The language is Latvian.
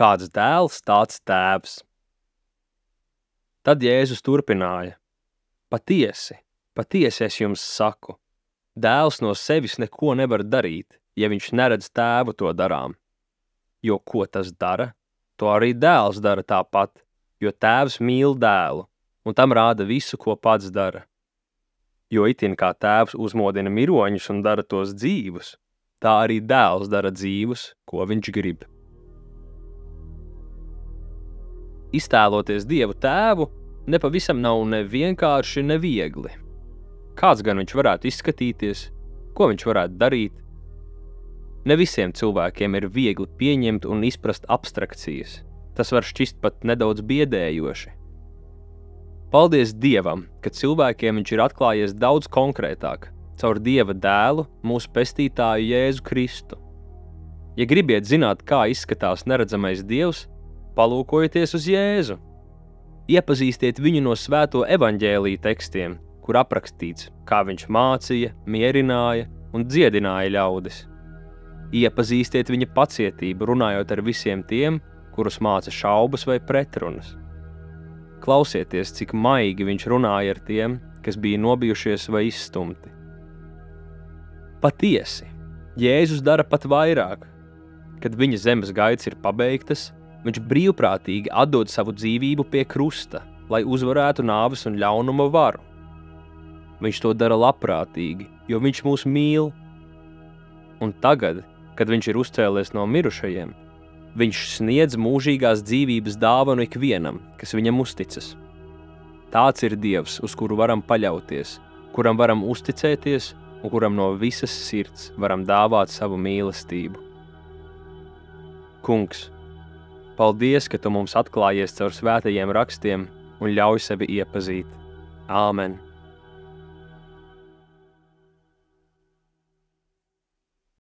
Kāds dēls, tāds tēvs. Tad Jēzus turpināja: Patiesi, patiesi es jums saku, dēls no sevis neko nevar darīt, ja viņš neredz tēvu to darām. Jo ko tas dara, to arī dēls dara tāpat, jo tēvs mīl dēlu, un tam rāda visu, ko pats dara. Jo itin kā tēvs uzmodina miroņus un dara tos dzīvus, tā arī dēls dara dzīvus, ko viņš grib. Iztēloties Dievu tēvu nepavisam nav ne vienkārši, ne viegli. Kāds gan viņš varētu izskatīties, ko viņš varētu darīt? Ne visiem cilvēkiem ir viegli pieņemt un izprast abstrakcijas. Tas var šķist pat nedaudz biedējoši. Paldies Dievam, ka cilvēkiem viņš ir atklājies daudz konkrētāk, caur Dieva dēlu, mūsu pestītāju Jēzu Kristu. Ja gribiet zināt, kā izskatās neredzamais Dievs, palūkojieties uz Jēzu. Iepazīstiet viņu no svēto evaņģēliju tekstiem, kur aprakstīts, kā viņš mācīja, mierināja un dziedināja ļaudis. Iepazīstiet viņa pacietību, runājot ar visiem tiem, kurus māca šaubas vai pretrunas. Klausieties, cik maigi viņš runāja ar tiem, kas bija nobijušies vai izstumti. Patiesi, Jēzus dara pat vairāk. Kad viņa zemes gaitas ir pabeigtas, viņš brīvprātīgi atdod savu dzīvību pie krusta, lai uzvarētu nāves un ļaunuma varu. Viņš to dara labprātīgi, jo viņš mūs mīl. Un tagad, kad viņš ir uzcēlies no mirušajiem, viņš sniedz mūžīgās dzīvības dāvanu ikvienam, kas viņam uzticas. Tāds ir Dievs, uz kuru varam paļauties, kuram varam uzticēties un kuram no visas sirds varam dāvāt savu mīlestību. Kungs, paldies, ka tu mums atklājies caur svētajiem rakstiem un ļauj sevi iepazīt. Āmen!